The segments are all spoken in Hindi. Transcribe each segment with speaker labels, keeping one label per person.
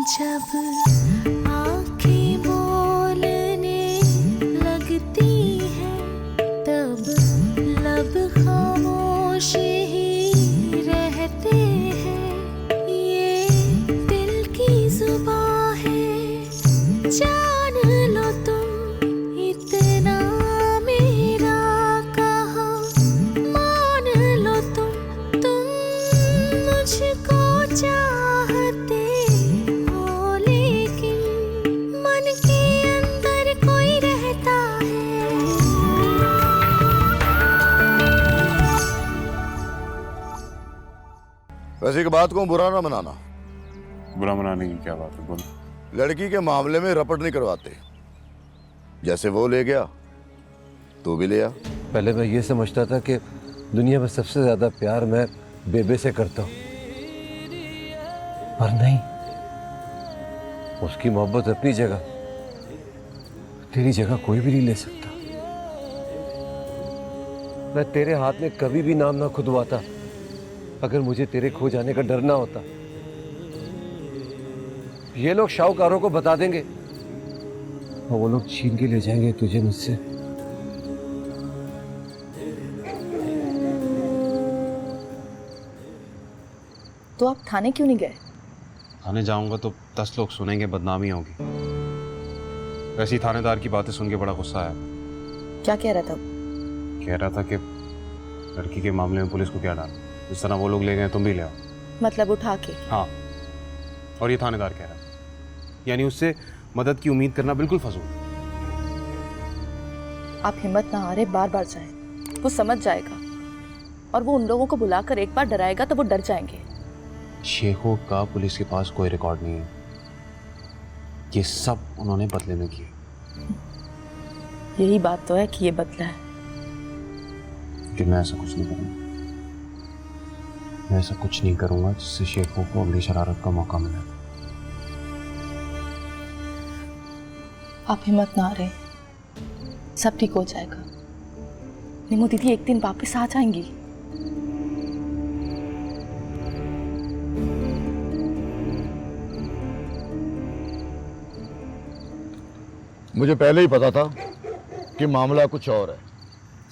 Speaker 1: जब आँखें बोलने लगती हैं तब लब खामोश ही रहते हैं। ये दिल की जुबान है, जान लो तुम इतना मेरा कहा, मान लो तुम मुझको चाहते हो, लेकिन मन के अंदर कोई रहता है।
Speaker 2: वैसे एक बात को बुरा ना मनाना।
Speaker 3: बुरा मनाने की क्या बात है, बोलो।
Speaker 2: लड़की के मामले में रपट नहीं करवाते। जैसे वो ले गया तू भी ले आ।
Speaker 4: पहले मैं ये समझता था कि दुनिया में सबसे ज्यादा प्यार मैं बेबे से करता हूँ, पर नहीं, उसकी मोहब्बत अपनी जगह, तेरी जगह कोई भी नहीं ले सकता। मैं तेरे हाथ में कभी भी नाम ना खुदवाता अगर मुझे तेरे खो जाने का डर ना होता। ये लोग शाहूकारों को बता देंगे और वो लोग छीन के ले जाएंगे तुझे मुझसे।
Speaker 5: तो आप थाने क्यों नहीं गए?
Speaker 3: थाने जाऊंगा तो 10 लोग सुनेंगे, बदनामी होगी। वैसे ही थानेदार की बातें सुन के बड़ा गुस्सा आया।
Speaker 5: क्या कह रहा था?
Speaker 3: कह रहा था कि लड़की के मामले में पुलिस को क्या डाला, जिस तरह वो लोग ले गए तुम भी ले आओ।
Speaker 5: मतलब उठा के?
Speaker 3: हाँ, और ये थानेदार कह रहा है, यानी उससे मदद की उम्मीद करना बिल्कुल फजूल।
Speaker 5: आप हिम्मत ना हारे, बार बार जाएं, वो समझ जाएगा और वो उन लोगों को बुलाकर एक बार डराएगा तो वो डर जाएंगे।
Speaker 3: शेखों का पुलिस के पास कोई रिकॉर्ड नहीं है, ये सब उन्होंने बदले में किए।
Speaker 5: यही बात तो है कि ये बदला है।
Speaker 3: कि मैं ऐसा कुछ नहीं करूंगा, मैं ऐसा कुछ नहीं करूंगा जिससे शेखों को अगली शरारत का मौका मिले।
Speaker 5: आप हिम्मत ना हारे, सब ठीक हो जाएगा। निमो दीदी एक दिन वापस आ जाएंगी।
Speaker 2: मुझे पहले ही पता था कि मामला कुछ और है।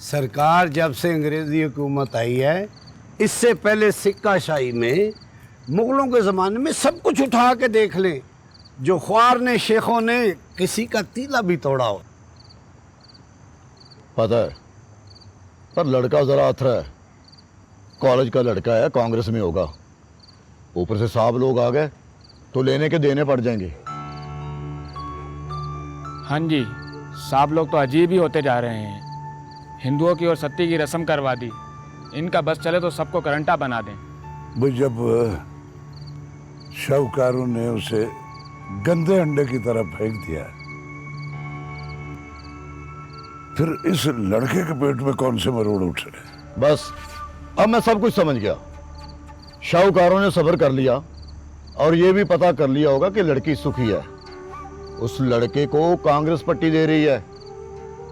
Speaker 6: सरकार जब से अंग्रेजी हुकूमत आई है, इससे पहले सिक्काशाही में मुगलों के ज़माने में सब कुछ उठा के देख लें, जो ख्वार ने शेखों ने किसी का तीला भी तोड़ा हो।
Speaker 2: पता है, पर लड़का जरा अथरा है। कॉलेज का लड़का है, कांग्रेस में होगा। ऊपर से साहब लोग आ गए तो लेने के देने पड़ जाएंगे।
Speaker 7: हाँ जी, साहब लोग तो अजीब ही होते जा रहे हैं। हिंदुओं की और सत्ती की रस्म करवा दी, इनका बस चले तो सबको करंटा बना दें।
Speaker 8: वो जब शाहूकारों ने उसे गंदे अंडे की तरह फेंक दिया, फिर इस लड़के के पेट में कौन से मरोड़ उठे?
Speaker 2: बस अब मैं सब कुछ समझ गया। शाहूकारों ने सब्र कर लिया और ये भी पता कर लिया होगा कि लड़की सुखी है। उस लड़के को कांग्रेस पट्टी दे रही है।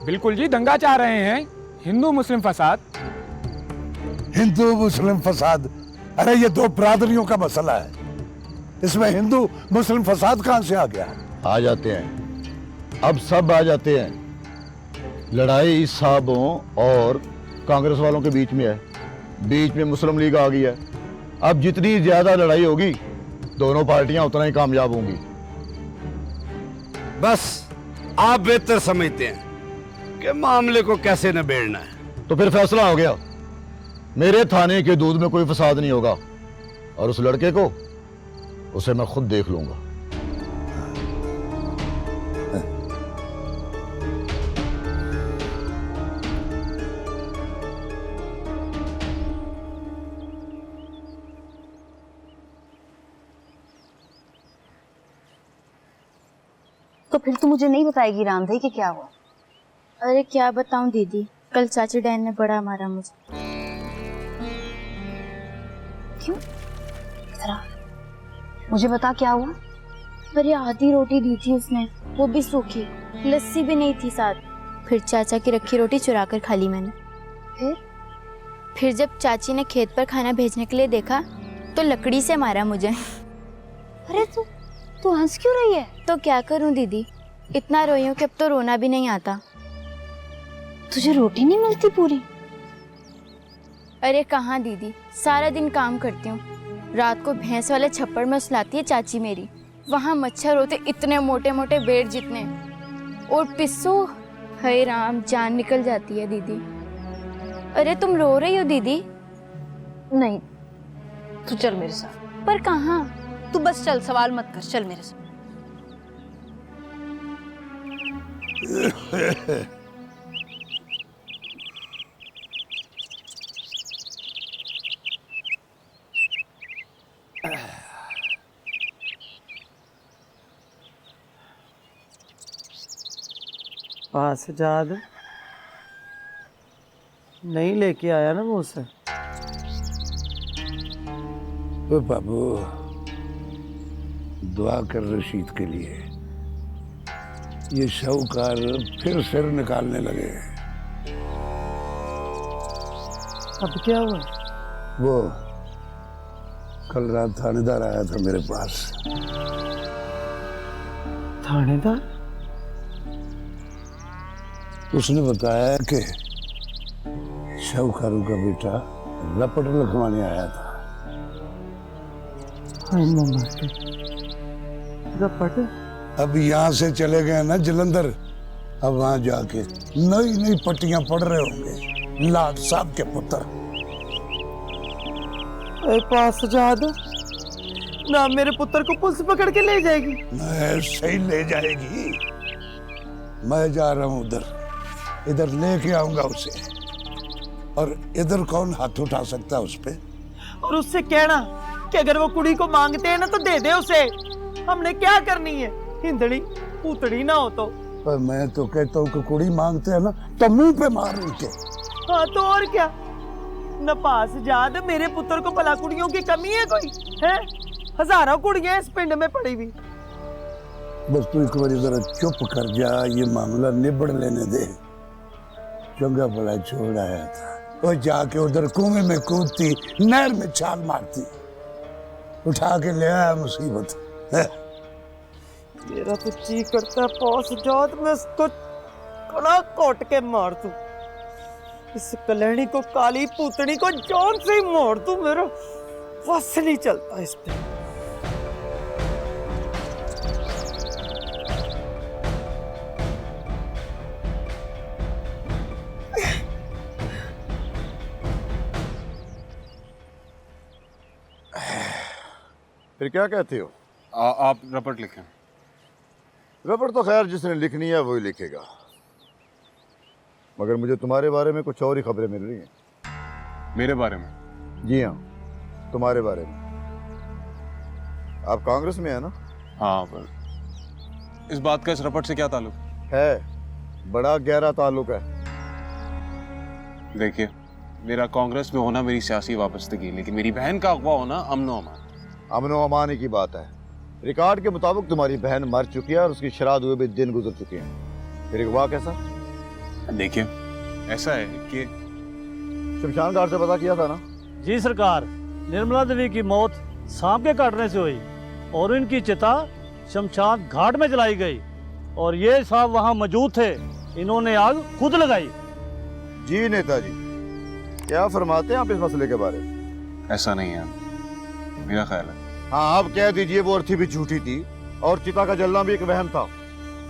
Speaker 7: बिल्कुल जी, दंगा चाह रहे हैं, हिंदू मुस्लिम फसाद।
Speaker 8: हिंदू मुस्लिम फसाद? अरे ये दो बिरादरियों का मसला है, इसमें हिंदू मुस्लिम फसाद कहां से आ गया?
Speaker 2: आ जाते हैं, अब सब आ जाते हैं। लड़ाई साहबों और कांग्रेस वालों के बीच में है। बीच में मुस्लिम लीग आ गई है। अब जितनी ज्यादा लड़ाई होगी, दोनों पार्टियां उतना ही कामयाब होंगी।
Speaker 6: बस आप बेहतर समझते हैं कि मामले को कैसे निबेड़ना है।
Speaker 2: तो फिर फैसला हो गया, मेरे थाने के दूध में कोई फसाद नहीं होगा और उस लड़के को, उसे मैं खुद देख लूंगा।
Speaker 9: तो फिर तू मुझे नहीं बताएगी रामधई कि क्या हुआ?
Speaker 10: अरे क्या बताऊं दीदी, कल चाची डैन ने बड़ा मारा मुझे।
Speaker 9: क्यों? जरा मुझे बता क्या हुआ?
Speaker 10: अरे आधी रोटी दी थी उसने, वो भी सूखी, लस्सी भी नहीं थी साथ। फिर चाचा की रखी रोटी चुरा कर खा ली मैंने। फिर जब चाची ने खेत पर खाना भेजने के लिए देखा तो लकड़ी से मारा मुझे।
Speaker 9: अरे तू हंस क्यों रही है?
Speaker 10: तो क्या करूं दीदी, इतना रोई हूं कि अब तो रोना भी नहीं आता।
Speaker 9: तुझे रोटी नहीं मिलती पूरी?
Speaker 10: अरे कहाँ दीदी, सारा दिन काम करती हूँ। रात को भैंस वाले छप्पड़ में सुलाती है चाची मेरी। वहाँ मच्छर होते इतने मोटे मोटे बेर जितने, और पिस्सू, हाय राम, जान निकल जाती है दीदी। अरे तुम रो रही हो दीदी?
Speaker 9: नहीं, तू चल मेरे साथ।
Speaker 10: पर कहाँ?
Speaker 9: तू बस चल, सवाल मत कर, चल मेरे साथ।
Speaker 11: सजाद नहीं लेके आया ना वो उसे?
Speaker 6: ओ बाबू, दुआ कर रशीद के लिए। ये शाहूकार फिर सिर निकालने लगे।
Speaker 11: अब क्या हुआ?
Speaker 6: वो कल रात थानेदार आया था मेरे पास।
Speaker 11: थानेदार?
Speaker 6: उसने बताया कि शाहूकारों का बेटा रपट लिखवाने आया था।
Speaker 11: रपट?
Speaker 8: अब यहाँ से चले गए ना जलंधर, अब वहां जाके नई नई पट्टियां पढ़ रहे होंगे लाट साहब के पुत्र।
Speaker 11: पास सजाद ना मेरे पुत्र को पुलिस पकड़ के ले जाएगी?
Speaker 8: ऐसे ही ले जाएगी। मैं जा रहा हूँ उधर, इधर लेके आऊंगा उसे। और इधर कौन हाथ उठा सकता है उस पे?
Speaker 11: और उससे कहना कि अगर वो कुड़ी को मांगते हैं ना तो दे दे उसे। हमने क्या करनी है, हिंदड़ी पूतड़ी ना हो तो।
Speaker 8: पर मैं तो कहता हूँ कि कुड़ी मांगते हैं ना तो मुंह पे मार उनके।
Speaker 11: हाँ तो और क्या, नपास जाद, मेरे पुत्र को भला कुड़ियों की कमी है कोई? है हजारों कुड़ियां इस पिंड में पड़ी हुई।
Speaker 8: बस तू एक बार जरा चुप कर जा, ये मामला निबड़ लेने दे। चंगा भला छोड़ आया था, वो जाके उधर कुएं में कूदती, नहर में छाल मारती, उठा के ले आया मुसीबत है।
Speaker 11: मेरा तो जी करता है पौस जात में इसको कड़ा कोट के मार दूं। इस कलहणी को, काली पूतनी को जान से ही मार दूं। मेरा बस नहीं चलता इस पे।
Speaker 2: फिर क्या कहते हो?
Speaker 3: आप रपट लिखें।
Speaker 2: रपट तो खैर जिसने लिखनी है वही लिखेगा, मगर मुझे तुम्हारे बारे में कुछ और ही खबरें मिल रही हैं।
Speaker 3: मेरे बारे में?
Speaker 2: जी हाँ, तुम्हारे बारे में। आप कांग्रेस में है ना?
Speaker 3: हाँ, पर इस बात का इस रपट से क्या ताल्लुक
Speaker 2: है? बड़ा गहरा ताल्लुक है।
Speaker 3: देखिए, मेरा कांग्रेस में होना मेरी सियासी वाबस्तगी, लेकिन मेरी बहन का अगवा होना अमनो अमान।
Speaker 2: अमनो अमान की बात है। रिकॉर्ड के मुताबिक तुम्हारी बहन मर चुकी है और उसकी श्राद्ध हुए भी दिन गुजर चुके हैं। फिर अगवा कैसा?
Speaker 3: देखिए, ऐसा है कि
Speaker 2: शमशान घाट से पता किया था ना?
Speaker 12: जी सरकार, निर्मला देवी की मौत सांप के काटने से हुई और इनकी चिता शमशान घाट में जलाई गई और ये साहब वहां मौजूद थे। इन्होंने आग खुद लगाई।
Speaker 2: जी नेताजी, क्या फरमाते हैं आप इस मसले के बारे में?
Speaker 3: ऐसा नहीं है, मेरा ख्याल है।
Speaker 2: हाँ, आप कह दीजिए वो अर्थी भी झूठी थी और चिता का जलना भी एक वहम था।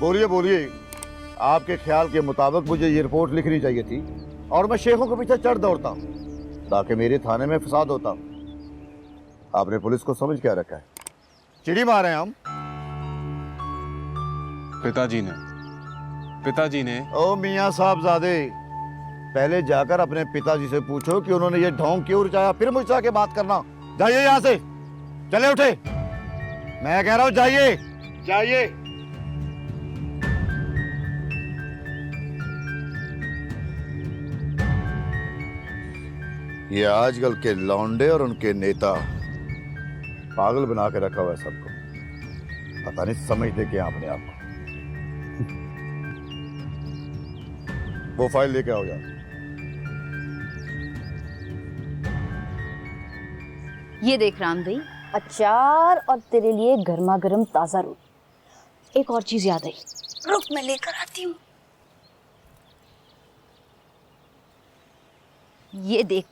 Speaker 2: बोलिए बोलिए, आपके ख्याल के मुताबिक मुझे ये रिपोर्ट लिखनी चाहिए थी और मैं शेखों के पीछे चढ़ दौड़ता ताकि मेरे थाने में फसाद होता। आपने पुलिस को समझ क्या रखा है? चिड़ी मारे हैं हम।
Speaker 3: पिताजी ने
Speaker 2: ओ मियाँ साहबजादे, पहले जाकर अपने पिताजी से पूछो कि उन्होंने ये ढोंग क्यों रचाया, फिर मुझसे आके बात करना। जाइए यहाँ से, चले उठे। मैं कह रहा हूँ जाइए, जाइए। ये आजकल के लौंडे और उनके नेता पागल बना के रखा हुआ है सबको। पता नहीं समझते क्या अपने आप को। वो फाइल लेके आओ यार।
Speaker 9: ये देख रामदई, अचार और तेरे लिए गर्मा गर्म ताजा रोटी। एक और चीज याद आई, रुक मैं लेकर आती हूँ। ये देख,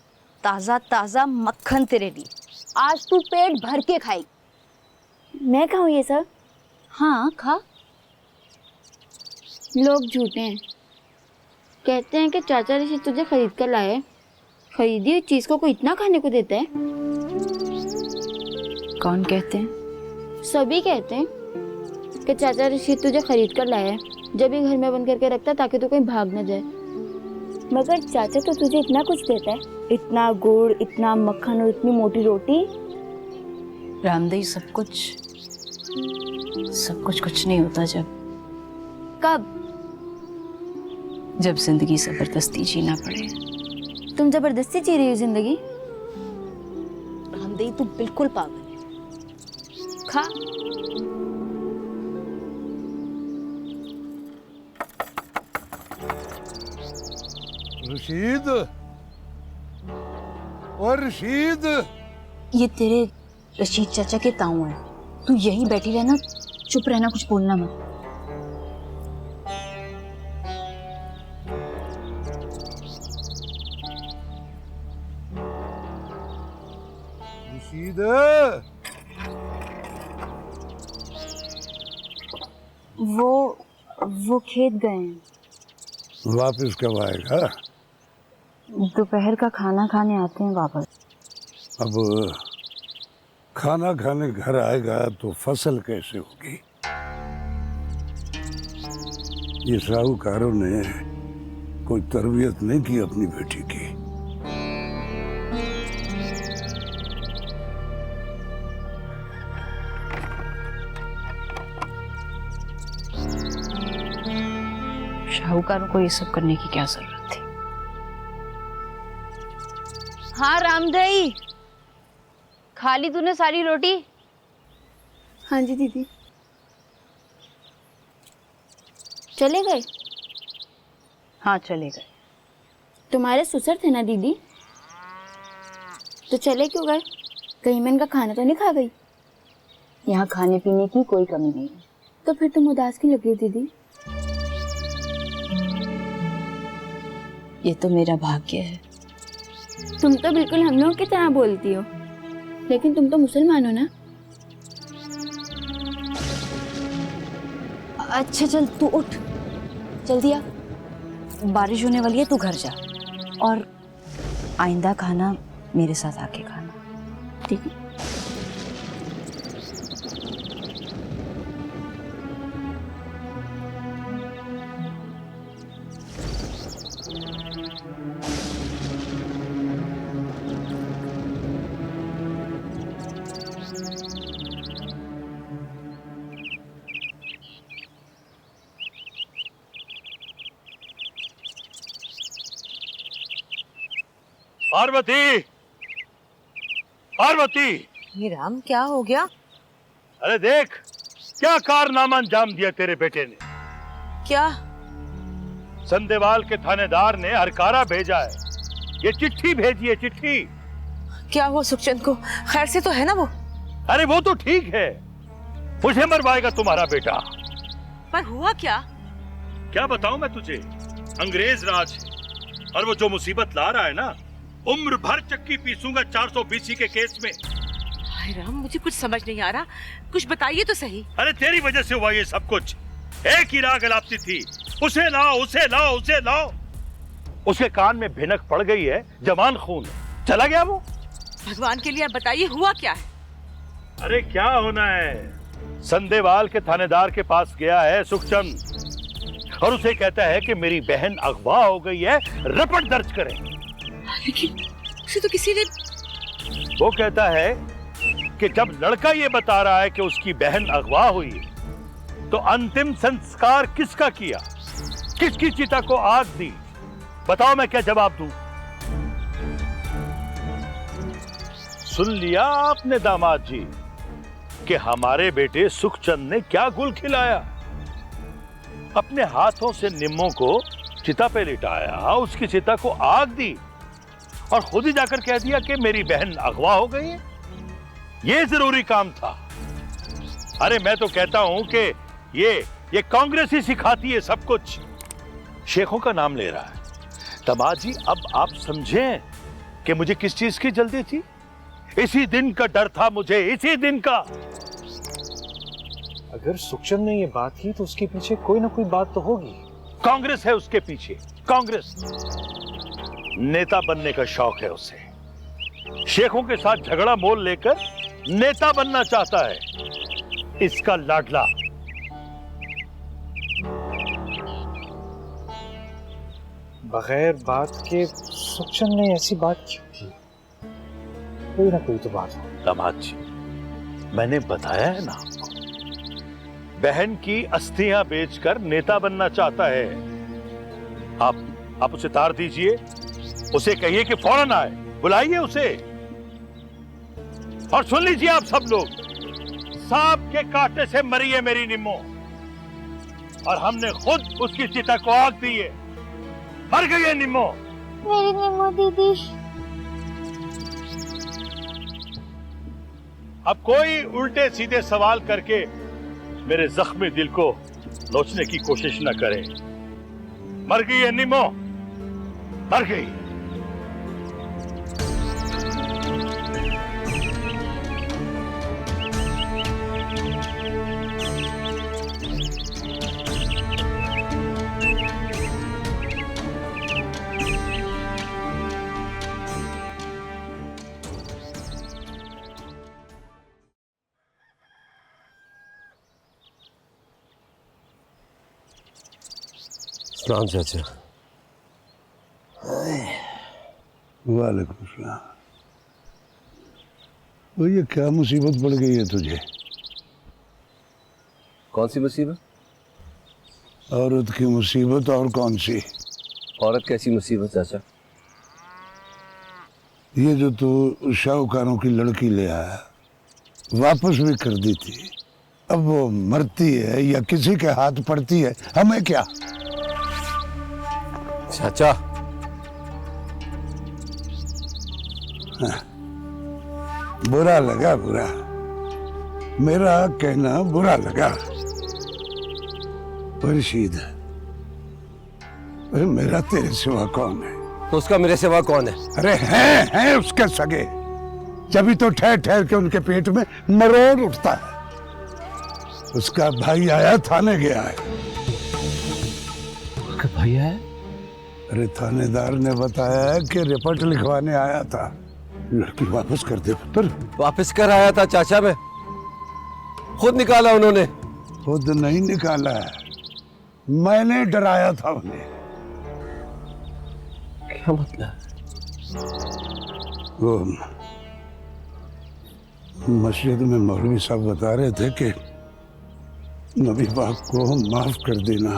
Speaker 9: ताजा ताजा मक्खन तेरे लिए, आज तू पेट भर के खाएगी।
Speaker 10: मैं खाऊं ये सब?
Speaker 9: हाँ खा।
Speaker 10: लोग झूठे हैं, कहते हैं कि चाचा ऋषि तुझे खरीद कर लाए। खरीदी हुई चीज को कोई इतना खाने को देता है?
Speaker 9: कौन कहते हैं?
Speaker 10: सभी कहते हैं कि चाचा ऋषि तुझे खरीद कर लाया है, जब भी घर में बंद करके रखता ताकि तू कहीं भाग न जाए। मगर चाचा तो तुझे इतना कुछ देता है, इतना गुड़, इतना मक्खन और इतनी मोटी रोटी।
Speaker 9: रामदेव, सब कुछ कुछ नहीं होता
Speaker 10: कब?
Speaker 9: जब जिंदगी जबरदस्ती जीना पड़े।
Speaker 10: तुम जबरदस्ती जी रही हो जिंदगी?
Speaker 9: रामदेव, तू बिल्कुल पागल है। खा।
Speaker 8: रशीद, और रशीद,
Speaker 9: ये तेरे रशीद चाचा के ताऊ हैं। तू यहीं बैठी रहना, चुप रहना, कुछ बोलना मत।
Speaker 8: रशीद,
Speaker 9: वो खेत गए हैं।
Speaker 8: वापस कब आएगा?
Speaker 9: दोपहर का खाना खाने आते हैं वापस।
Speaker 8: अब खाना खाने घर आएगा तो फसल कैसे होगी? ये साहूकारों ने कोई तरबियत नहीं की अपनी बेटी की।
Speaker 9: साहूकारों को ये सब करने की क्या जरूरत थी? हाँ रामदई, खा ली तूने सारी रोटी?
Speaker 10: हाँ जी दीदी। चले गए?
Speaker 9: हाँ चले गए।
Speaker 10: तुम्हारे ससुर थे ना दीदी, तो चले क्यों गए? कहीं मैं इनका खाना तो नहीं खा गई?
Speaker 9: यहाँ खाने पीने की कोई कमी नहीं है।
Speaker 10: तो फिर तुम उदास क्यों लगी हो दीदी?
Speaker 9: ये तो मेरा भाग्य है।
Speaker 10: तुम तो बिल्कुल हम लोगों की तरह बोलती हो, लेकिन तुम तो मुसलमान हो ना।
Speaker 9: अच्छा चल तू उठ, जल्दी आ, बारिश होने वाली है, तू घर जा। और आइंदा खाना मेरे साथ आके खाना, ठीक है?
Speaker 6: पार्वती, पार्वती!
Speaker 11: ये राम, क्या हो गया?
Speaker 6: अरे देख, क्या कारनामा अंजाम दिया तेरे बेटे ने।
Speaker 11: क्या?
Speaker 6: संदेवाल के थानेदार ने हरकारा भेजा है, ये चिट्ठी भेजी है, चिट्ठी।
Speaker 11: क्या हुआ सुखचंद को? खैर से तो है ना वो?
Speaker 6: अरे वो तो ठीक है, मुझे मरवाएगा तुम्हारा बेटा।
Speaker 11: पर हुआ क्या?
Speaker 6: क्या बताऊं मैं तुझे, अंग्रेज राज है, और वो जो मुसीबत ला रहा है ना, उम्र भर चक्की पीसूंगा 420 के केस में।
Speaker 11: हाय राम, मुझे कुछ समझ नहीं आ रहा, कुछ बताइए तो सही।
Speaker 6: अरे तेरी वजह से हुआ ये सब कुछ। एक ही राग अलापती थी, उसे लाओ, उसे लाओ, उसे लाओ। उसके कान में भिनक पड़ गई है, जवान खून है, चला गया वो।
Speaker 11: भगवान के लिए आप बताइए, हुआ क्या है?
Speaker 6: अरे क्या होना है, संदेवाल के थानेदार के पास गया है सुखचंद, और उसे कहता है कि मेरी बहन अगवा हो गई है, रिपोर्ट दर्ज करें।
Speaker 11: लेकिन उसे तो किसी ने...
Speaker 6: वो कहता है कि जब लड़का ये बता रहा है कि उसकी बहन अगवा हुई, तो अंतिम संस्कार किसका किया, किसकी चिता को आग दी? बताओ मैं क्या जवाब दूं? सुन लिया आपने दामाद जी कि हमारे बेटे सुखचंद ने क्या गुल खिलाया। अपने हाथों से निम्मों को चिता पे लिटाया, उसकी चिता को आग दी, और खुद ही जाकर कह दिया कि मेरी बहन अगवा हो गई है।
Speaker 13: ये जरूरी काम था। अरे मैं तो कहता हूं कि ये कांग्रेस ही सिखाती है सब कुछ। शेखों का नाम ले रहा है। दामाद जी, अब आप समझें कि मुझे किस चीज की जल्दी थी। इसी दिन का डर था मुझे, इसी दिन का।
Speaker 14: अगर सुखचंद ने ये बात की तो उसके पीछे कोई ना कोई बात तो होगी।
Speaker 13: कांग्रेस है उसके पीछे, कांग्रेस। नेता बनने का शौक है उसे। शेखों के साथ झगड़ा मोल लेकर नेता बनना चाहता है, इसका लाडला।
Speaker 14: बगैर बात के सुखचंद ने ऐसी बात क्यों की? कोई ना कोई तो बात हो।
Speaker 13: दामाद जी, मैंने बताया है ना आपको, बहन की अस्थियां बेचकर नेता बनना चाहता है। आप उसे तार दीजिए, उसे कहिए कि फौरन आए, बुलाइए उसे। और सुन लीजिए आप सब लोग, सांप के कांटे से मरी है मेरी निम्मो, और हमने खुद उसकी चिता को आग दी है। मर गई है निम्मो।
Speaker 1: मेरी निम्मो दीदी।
Speaker 13: अब कोई उल्टे सीधे सवाल करके मेरे जख्मी दिल को नोचने की कोशिश न करे। मर गई है निम्मो, मर गई।
Speaker 4: सलाम चाचा।
Speaker 8: वालेकुम सलाम। वो ये क्या मुसीबत पड़ गई है तुझे?
Speaker 4: कौन सी मुसीबत?
Speaker 8: औरत की मुसीबत। और कौन सी?
Speaker 4: औरत कैसी मुसीबत चाचा?
Speaker 8: ये जो तू शाहूकारों की लड़की ले आया, वापस भी कर दी थी, अब वो मरती है या किसी के हाथ पड़ती है, हमें क्या?
Speaker 4: चाचा,
Speaker 8: हाँ, बुरा लगा? बुरा? मेरा कहना बुरा लगा? रशीद, मेरा तेरे सिवा कौन है?
Speaker 4: तो उसका मेरे सिवा कौन है?
Speaker 8: अरे हैं उसके सगे, जब तो ठहर ठहर के उनके पेट में मरोड़ उठता है। उसका भाई आया, थाने गया है।
Speaker 4: उसका भाई आया?
Speaker 8: अरे थानेदार ने बताया है कि रिपोर्ट लिखवाने आया था। लड़की वापस कर दे पुत्र।
Speaker 4: वापस कर आया था चाचा, मैं खुद निकाला उन्होंने।
Speaker 8: खुद नहीं निकाला है, मैंने डराया था उन्हें।
Speaker 4: क्या मतलब?
Speaker 8: वो मस्जिद में मौलवी साहब बता रहे थे कि नबी पाक को माफ कर देना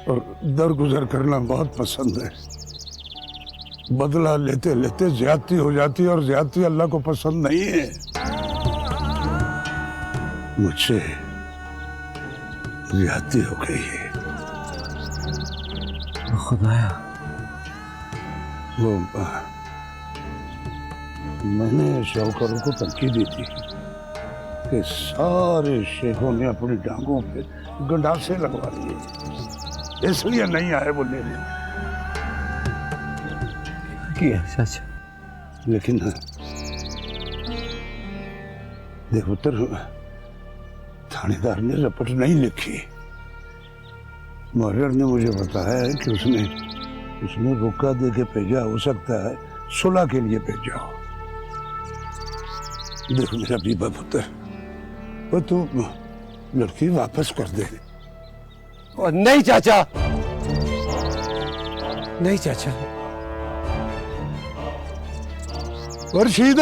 Speaker 8: और दरगुजर करना बहुत पसंद है। बदला लेते लेते ज्यादती हो जाती है, और ज्यादती अल्लाह को पसंद नहीं है। मुझसे ज्यादती हो गई है।
Speaker 4: खुदाया,
Speaker 8: वो मैंने शौकरों को धमकी दी थी कि सारे शेखों ने अपनी टांगों पे गंडासे लगवा लिए, इसलिए नहीं आए वो लेने।
Speaker 4: सच।
Speaker 8: लेकिन देखो पुत्र, थानेदार ने रिपोर्ट नहीं लिखी। मुहर्रिर ने मुझे बताया है कि उसने रुका दे के भेजा, हो सकता है सुलह के लिए भेजा हो। देखो मेरा बीबा पुत्र, वो तू लड़की वापस कर दे।
Speaker 4: और नहीं चाचा, नहीं चाचा।
Speaker 8: रशीद,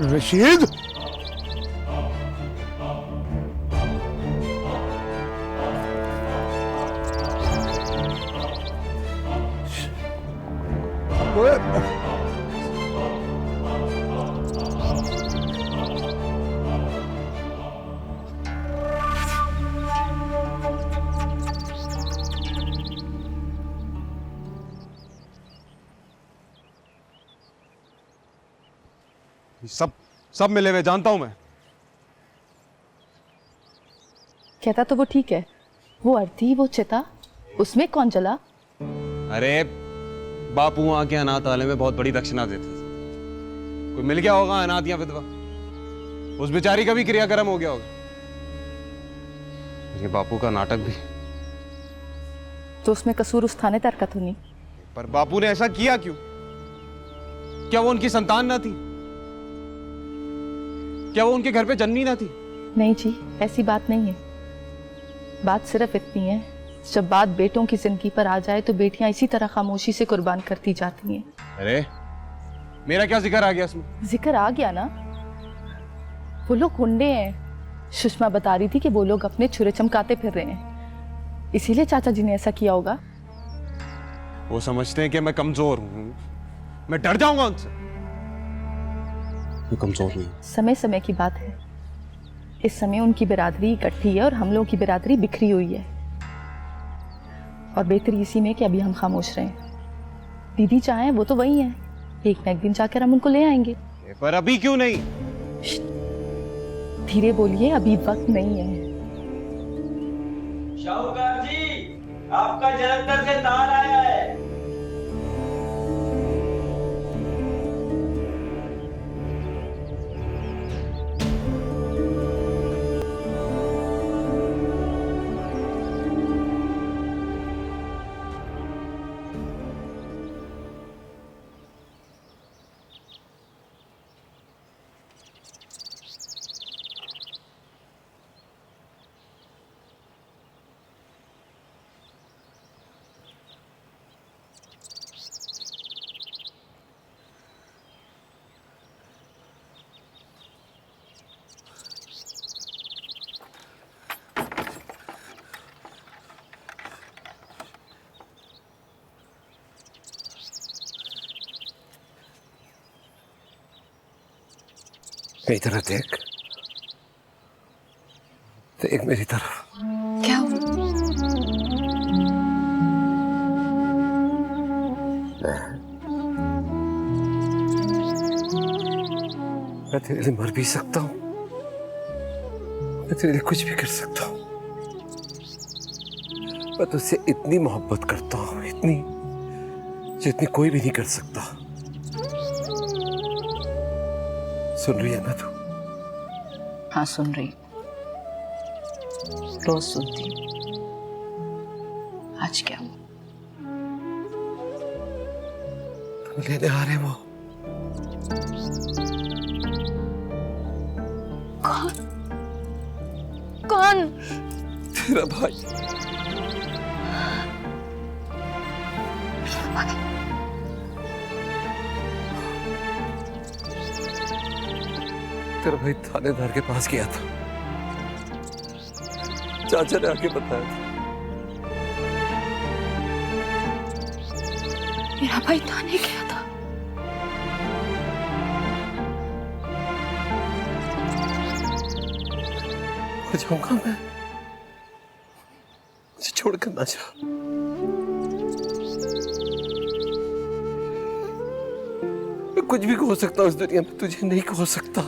Speaker 8: रशीद,
Speaker 3: सब मिले हुए, जानता हूं मैं।
Speaker 5: कहता तो वो ठीक है, वो अर्थी, वो चिता, उसमें कौन जला?
Speaker 3: अरे बापू वहां के अनाथालय में बहुत बड़ी दक्षिणा देते थे। कोई मिल गया होगा अनाथ या विधवा, उस बेचारी का भी क्रियाक्रम हो गया होगा। ये बापू का नाटक भी।
Speaker 5: तो उसमें कसूर उस थानेदार का तो नहीं?
Speaker 3: पर बापू ने ऐसा किया क्यों? क्या वो उनकी संतान ना थी? क्या वो उनके घर पे जन्मी ना थी?
Speaker 5: नहीं जी, ऐसी बात नहीं है। बात सिर्फ इतनी है, जब बात बेटों की जिंदगी पर आ जाए तो बेटियां इसी तरह खामोशी से कुर्बान करती जाती हैं।
Speaker 3: अरे मेरा क्या जिक्र आ गया इसमें?
Speaker 5: जिक्र आ गया ना, वो लोग गुंडे हैं। सुषमा बता रही थी कि वो लोग अपने छुरे चमकाते फिर रहे हैं, इसीलिए चाचा जी ने ऐसा किया होगा।
Speaker 3: वो समझते हैं कि मैं कमजोर हूं, मैं डर जाऊंगा उनसे। मैं कमजोर नहीं।
Speaker 5: समय समय की बात है। इस समय उनकी बिरादरी इकट्ठी है और हम लोगों की बिरादरी बिखरी हुई है, और बेहतरी इसी में कि अभी हम खामोश रहें। दीदी चाहें वो तो वही है, एक न एक दिन जाकर हम उनको ले आएंगे।
Speaker 3: पर अभी क्यों नहीं?
Speaker 5: धीरे बोलिए, अभी वक्त नहीं है।
Speaker 15: शाहूकार जी, आपका जलंधर से तार आया है।
Speaker 4: मेरी तरफ देख, देख मेरी तरफ।
Speaker 9: क्या
Speaker 4: मैं तेरे लिए मर भी सकता हूँ, मैं तेरे लिए कुछ भी कर सकता हूँ। मैं तुझसे इतनी मोहब्बत करता हूँ, इतनी जितनी कोई भी नहीं कर सकता। सुन रही है ना तू?
Speaker 9: हाँ सुन रही, रोज सुनती। आज क्या हुआ?
Speaker 4: तुम लेने आ रहे वो?
Speaker 10: कौन? कौन?
Speaker 4: तेरा भाई। तेरा भाई थानेदार के पास गया था, चाचा ने आके बताया था।
Speaker 5: मेरा भाई थाने गया था?
Speaker 4: मर जाऊंगा मैं, मुझे छोड़कर ना जा। मैं कुछ भी खो सकता हूँ इस दुनिया में, तुझे नहीं खो सकता।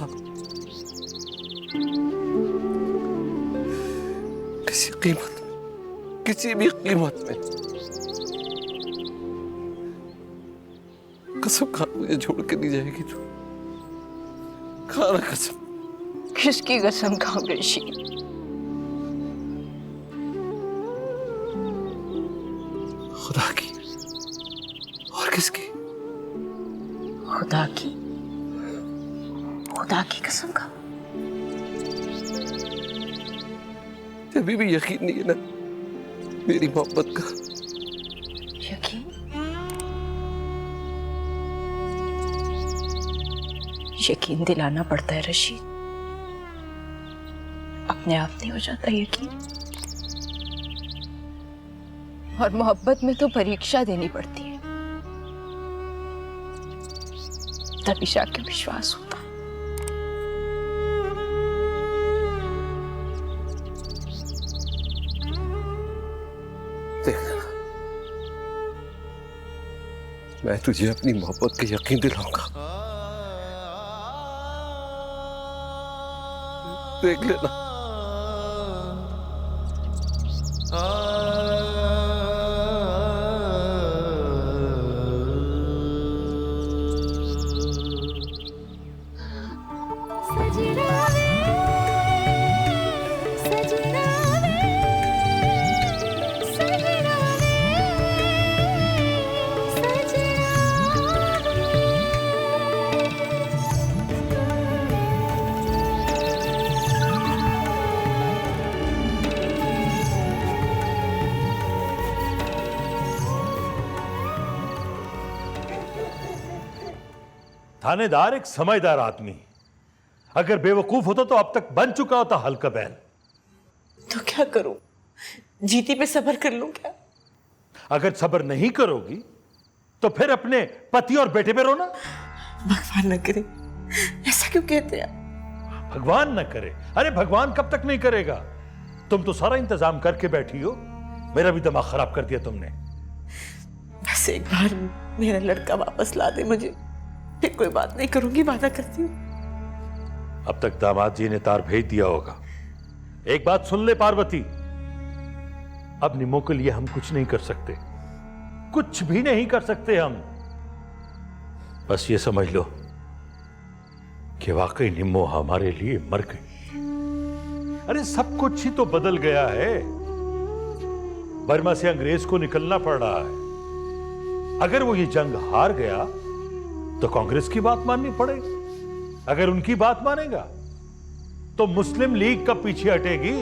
Speaker 4: किसी कीमत में, किसी भी कीमत में। कसम खा मुझे छोड़ के नहीं जाएगी तू, खाना कसम।
Speaker 9: किसकी कसम खाओ ऋषि?
Speaker 4: खुदा की। और किसकी?
Speaker 9: खुदा की। खुदा की कसम खाओ।
Speaker 4: अभी भी यकीन नहीं है ना मेरी मोहब्बत का?
Speaker 9: यकीन? यकीन दिलाना पड़ता है रशीद, अपने आप नहीं हो जाता यकीन। और मोहब्बत में तो परीक्षा देनी पड़ती है, तभी जाके विश्वास होता है।
Speaker 4: देख लेना, मैं तुझे अपनी मोहब्बत का यकीन दिलाऊंगा। देख लेना।
Speaker 13: थानेदार एक समझदार आदमी, अगर बेवकूफ होता तो अब तक बन चुका होता हल्का बैल।
Speaker 11: तो क्या करूं? जीती पे सब्र कर लूं क्या?
Speaker 13: अगर सब्र नहीं करोगी तो फिर अपने पति और बेटे पे रोना।
Speaker 11: भगवान न करे, ऐसा क्यों कहते हैं?
Speaker 13: भगवान न करे? अरे भगवान कब तक नहीं करेगा? तुम तो सारा इंतजाम करके बैठी हो, मेरा भी दिमाग खराब कर दिया तुमने।
Speaker 11: बस एक बार मेरा लड़का वापस ला दे मुझे, फिर कोई बात नहीं करूंगी, वादा करती हूँ।
Speaker 13: अब तक दामाद जी ने तार भेज दिया होगा। एक बात सुन ले पार्वती, अब निमो के लिए हम कुछ नहीं कर सकते, कुछ भी नहीं कर सकते हम। बस ये समझ लो कि वाकई निमो हमारे लिए मर गई। अरे सब कुछ ही तो बदल गया है। बर्मा से अंग्रेज को निकलना पड़ रहा है। अगर वो ये जंग हार गया तो कांग्रेस की बात माननी पड़ेगी। अगर उनकी बात मानेगा तो मुस्लिम लीग कब पीछे हटेगी?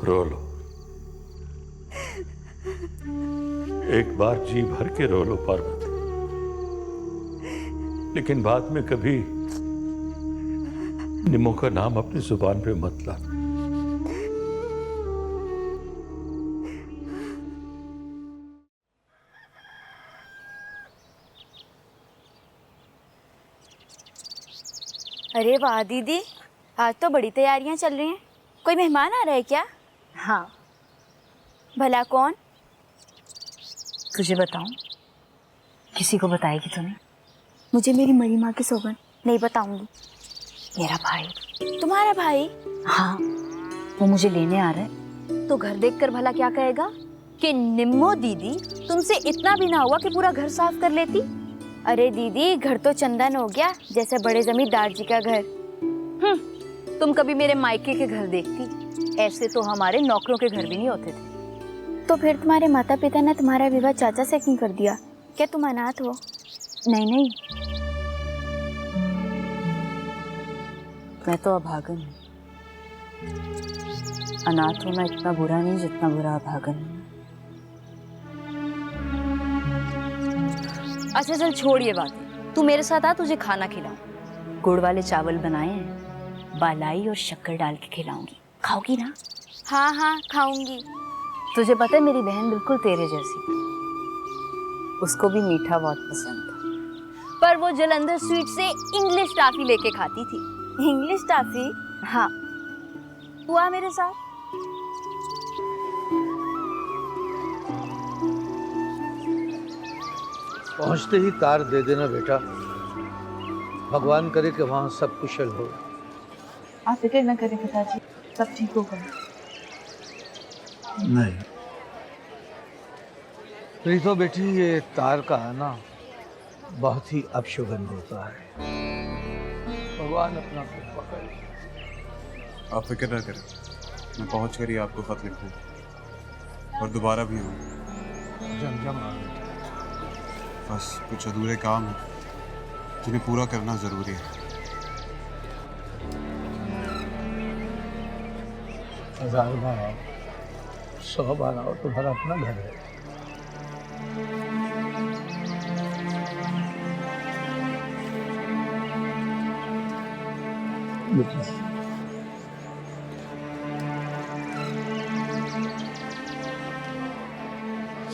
Speaker 13: रो लो, एक बार जी भर के रो लो पार्वती, लेकिन बाद में कभी निमो का नाम अपनी जुबान पे मत लाना।
Speaker 10: अरे वाह दीदी, आज तो बड़ी तैयारियां चल रही हैं। कोई मेहमान आ रहा है क्या?
Speaker 9: हाँ।
Speaker 10: भला कौन?
Speaker 9: तुझे बताऊं? किसी को बताएगी तूने?
Speaker 10: मुझे मेरी मरी माँ की सौगंध, नहीं बताऊंगी।
Speaker 9: मेरा भाई।
Speaker 10: तुम्हारा भाई?
Speaker 9: हाँ, वो मुझे लेने आ रहा है।
Speaker 10: तो घर देखकर भला क्या कहेगा कि निम्मो दीदी तुमसे इतना भी ना हुआ कि पूरा घर साफ कर लेती? अरे दीदी, घर तो चंदन हो गया जैसे बड़े जमींदार जी का घर।
Speaker 9: तुम कभी मेरे मायके के घर देखती? ऐसे तो हमारे नौकरों के घर भी नहीं होते थे।
Speaker 10: तो फिर तुम्हारे माता पिता ने तुम्हारा विवाह चाचा से क्यों कर दिया? क्या तुम अनाथ हो?
Speaker 9: नहीं नहीं, मैं तो अभागन हूँ। अनाथ होना इतना बुरा नहीं जितना बुरा अभागन है। अच्छा चल छोड़ ये बातें, तू मेरे साथ आ, तुझे खाना खिलाऊं। गुड़ वाले चावल बनाए हैं, बालाई और शक्कर डाल के खिलाऊंगी। खाओगी ना?
Speaker 10: हाँ हाँ खाऊंगी।
Speaker 9: तुझे पता है मेरी बहन बिल्कुल तेरे जैसी, उसको भी मीठा बहुत पसंद था, पर वो जलंधर स्वीट से इंग्लिश टॉफी लेके खाती थी।
Speaker 10: English toffee?
Speaker 9: हाँ।
Speaker 10: तू आ मेरे साथ।
Speaker 6: पहुंचते ही तार दे देना बेटा, भगवान करे कि वहां सब कुशल हो।
Speaker 5: आप फिक्र न करें पिताजी, सब ठीक होगा।
Speaker 6: नहीं प्रीतो बेटी, ये तार का आना बहुत ही अपशुभन होता है। भगवान अपना कृपा करे।
Speaker 3: आप फिक्र न करें, मैं पहुंच कर ही आपको खत लिख दूँ और दोबारा भी हूँ।
Speaker 6: जम
Speaker 3: बस कुछ अधूरे काम हैं जिन्हें पूरा करना जरूरी है।
Speaker 6: हजार बार आओ, 100 बार आओ, तुम्हारा अपना घर है।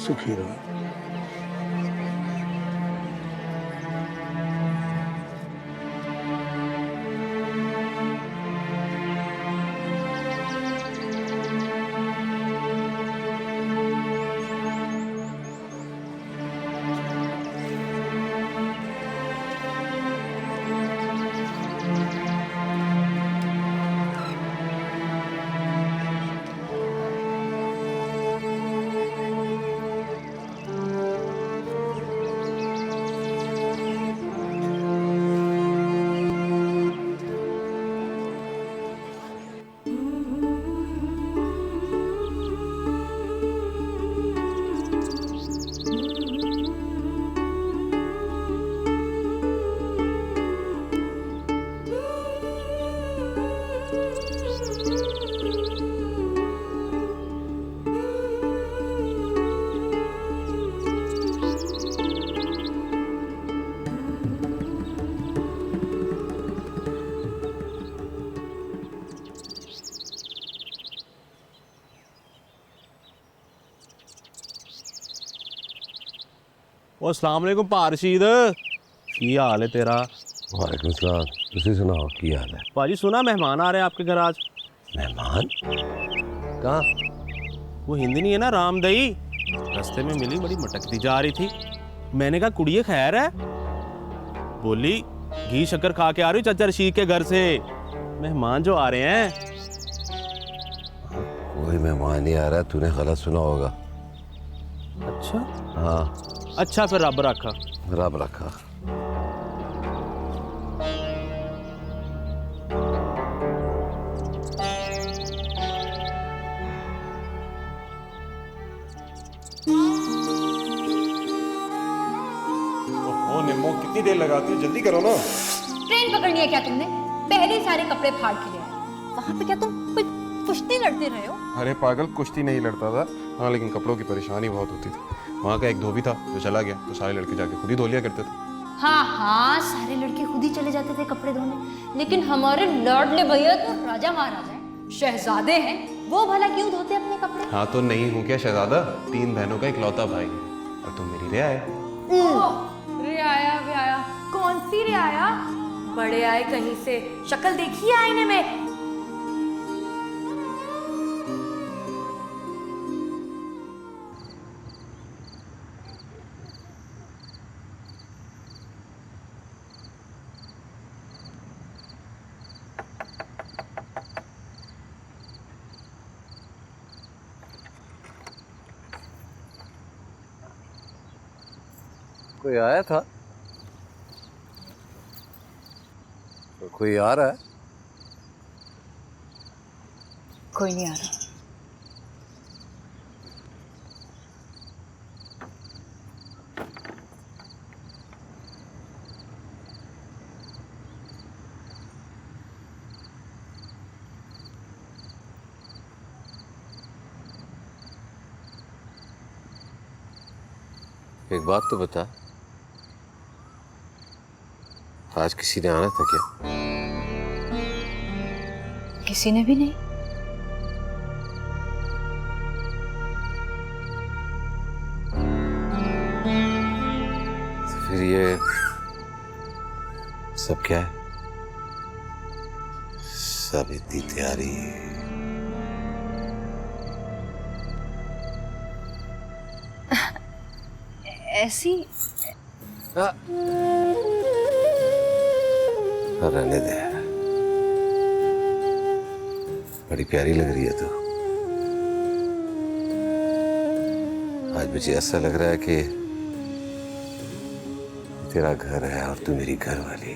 Speaker 6: सुखी रहो।
Speaker 3: ਉਹ अस्सलाम वालेकुम पारशीद की हाल है तेरा?
Speaker 4: वालेकुम सलाम। तुसी सुनाओ की हाल है?
Speaker 3: पाजी सुना मेहमान आ रहे हैं आपके घर आज।
Speaker 4: मेहमान? कहाँ?
Speaker 3: वो हिंदी नहीं है ना रामदई, रास्ते में मिली, बड़ी मटकती जा रही थी। मैंने कहा कुड़िए खैर है? बोली घी शक्कर खा के आ रही चाचा रशीद के घर से। मेहमान जो आ रहे हैं।
Speaker 4: कोई मेहमान नहीं आ रहा, तूने गलत सुना होगा।
Speaker 3: अच्छा
Speaker 4: हाँ।
Speaker 3: अच्छा फिर रब रखा।
Speaker 4: रब रखा।
Speaker 3: निम्मो कितनी देर लगाती है, जल्दी करो ना।
Speaker 16: ट्रेन पकड़नी है क्या तुमने? पहले ही सारे कपड़े फाड़ के ले आए। वहाँ पे क्या तुम कोई कुश्ती लड़ते रहे हो?
Speaker 3: अरे पागल, कुश्ती नहीं लड़ता था। हाँ लेकिन कपड़ों की परेशानी बहुत होती थी। वहाँ का एक धोबी था जो चला गया, तो सारे लड़के जाके खुद ही धो लिया करते थे।
Speaker 16: हाँ हाँ, सारे लड़के खुद ही चले जाते थे कपड़े धोने, लेकिन हमारे लाडले भैया तो राजा महाराजा हैं, शहजादे हैं, वो भला क्यों धोते अपने कपड़े?
Speaker 3: हाँ तो नहीं हूँ क्या शहजादा? 3 बहनों का इकलौता भाई है और तुम मेरी रिया है।
Speaker 16: रियाया रियाया कौन सी रियाया? बड़े आए कहीं से, शक्ल देखी आईने में।
Speaker 4: कोई आया था? तो कोई आ रहा है?
Speaker 9: कोई नहीं आ रहा।
Speaker 4: एक बात तो बता, आज किसी ने आना था क्या?
Speaker 9: किसी ने भी नहीं।
Speaker 4: तो फिर ये सब क्या है? सब इतनी तैयारी।
Speaker 9: ऐसी
Speaker 4: रहने दे, बड़ी प्यारी लग रही है तू। आज मुझे ऐसा लग रहा है कि तेरा घर है और तू मेरी घर वाली।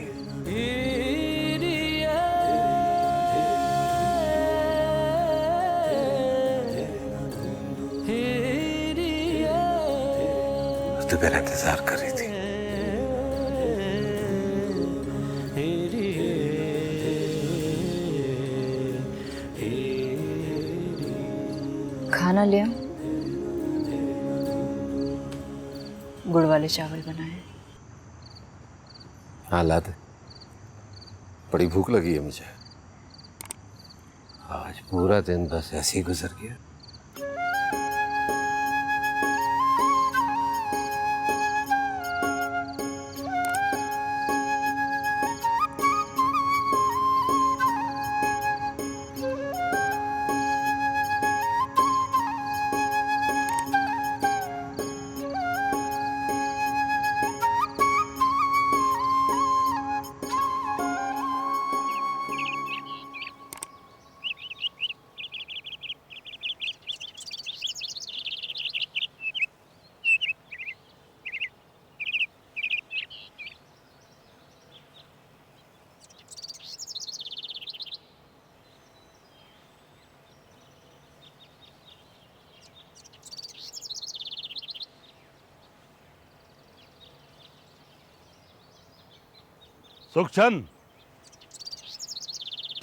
Speaker 4: तू मेरा इंतजार कर रही थी।
Speaker 9: खाना ले आओ, गुड़ वाले चावल बनाए।
Speaker 4: हाँ ला दे, बड़ी भूख लगी है मुझे। आज पूरा दिन बस ऐसे ही गुजर गया।
Speaker 13: सुखचंद,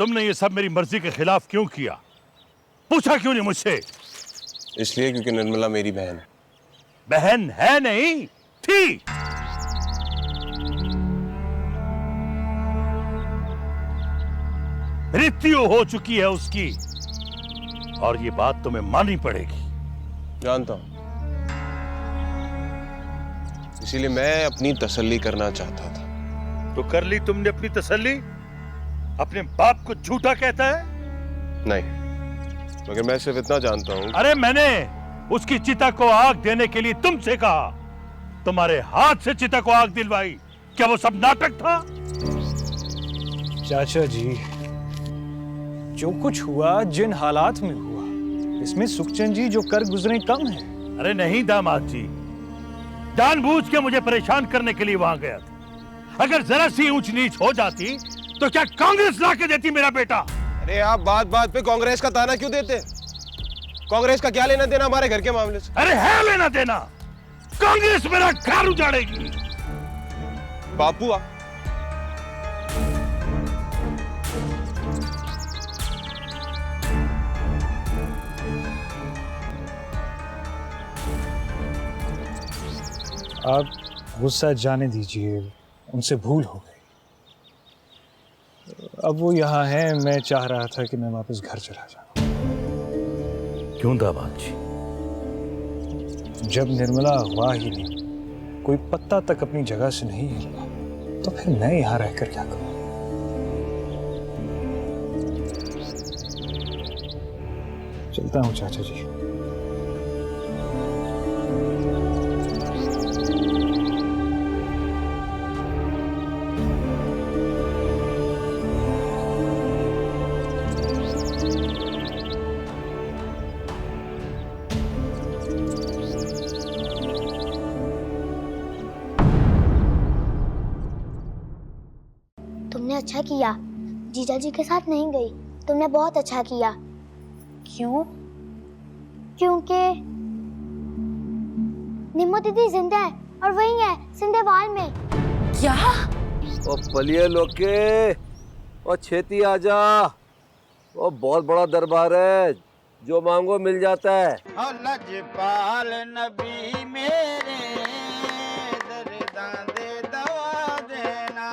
Speaker 13: तुमने ये सब मेरी मर्जी के खिलाफ क्यों किया? पूछा क्यों नहीं मुझसे?
Speaker 17: इसलिए क्योंकि निर्मला मेरी बहन है।
Speaker 13: बहन है नहीं थी। मृत्यु हो चुकी है उसकी, और ये बात तुम्हें माननी पड़ेगी।
Speaker 17: जानता हूं, इसीलिए मैं अपनी तसल्ली करना चाहता था।
Speaker 13: तो कर ली तुमने अपनी तसल्ली? अपने बाप को झूठा कहता है?
Speaker 17: नहीं, मगर मैं सिर्फ इतना जानता हूं।
Speaker 13: अरे मैंने उसकी चिता को आग देने के लिए तुमसे कहा, तुम्हारे हाथ से चिता को आग दिलवाई। क्या वो सब नाटक था?
Speaker 14: चाचा जी, जो कुछ हुआ जिन हालात में हुआ, इसमें सुखचंद जी जो कर गुजरे कम है।
Speaker 13: अरे नहीं दामाद जी, जानबूझ के मुझे परेशान करने के लिए वहां गया था। अगर जरा सी ऊंच नीच हो जाती तो क्या कांग्रेस ला के देती मेरा बेटा?
Speaker 17: अरे आप बात बात पे कांग्रेस का ताना क्यों देते? कांग्रेस का क्या लेना देना हमारे घर के मामले से?
Speaker 13: अरे है लेना देना। कांग्रेस मेरा घर उजाड़ेगी।
Speaker 17: बापू
Speaker 14: आप गुस्सा जाने दीजिए, उनसे भूल हो गई। अब वो यहाँ है, मैं चाह रहा था कि मैं वापस घर चला जाऊं।
Speaker 13: क्यों दामाद जी?
Speaker 14: जब निर्मला अगवा ही नहीं, कोई पत्ता तक अपनी जगह से नहीं हिला, तो फिर मैं यहाँ रहकर क्या करूं? चलता हूँ चाचा जी।
Speaker 1: तुमने अच्छा किया, जीजा जी के साथ नहीं गई। तुमने बहुत अच्छा किया।
Speaker 9: क्यों?
Speaker 1: क्योंकि निम्मो दीदी जिंदा है और वही है सिंधेवाल में।
Speaker 9: क्या?
Speaker 4: ओ पलिए लोके, ओ छेती आजा। ओ बहुत बड़ा दरबार है, जो मांगो मिल जाता है।
Speaker 15: लजपाल नबी मेरे दर्दां दे दवा देना।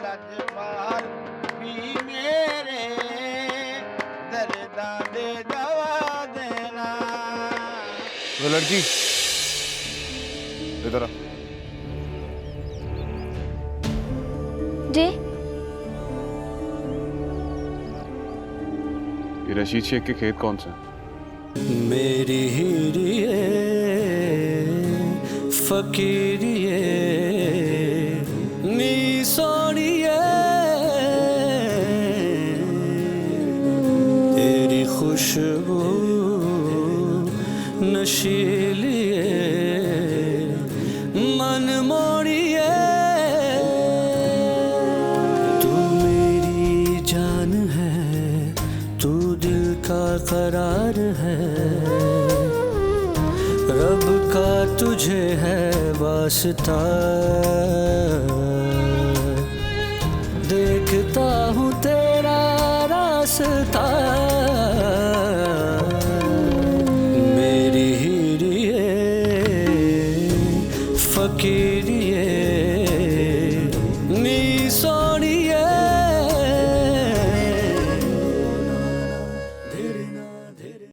Speaker 15: लजपाल नबी मेरे दर्दां दे दवा देना।
Speaker 17: वो लड़की इधर आ।
Speaker 10: जी?
Speaker 17: ये रशीद शेख के खेत कौन सा?
Speaker 18: मेरी हीरिए फकीरिए नी सोनिए, तेरी खुशबू नशीलिए मन मोड़िए। तू मेरी जान है, तू दिल का करार है, रब का तुझे है वास्ता। देखता हूँ तेरा रास्ता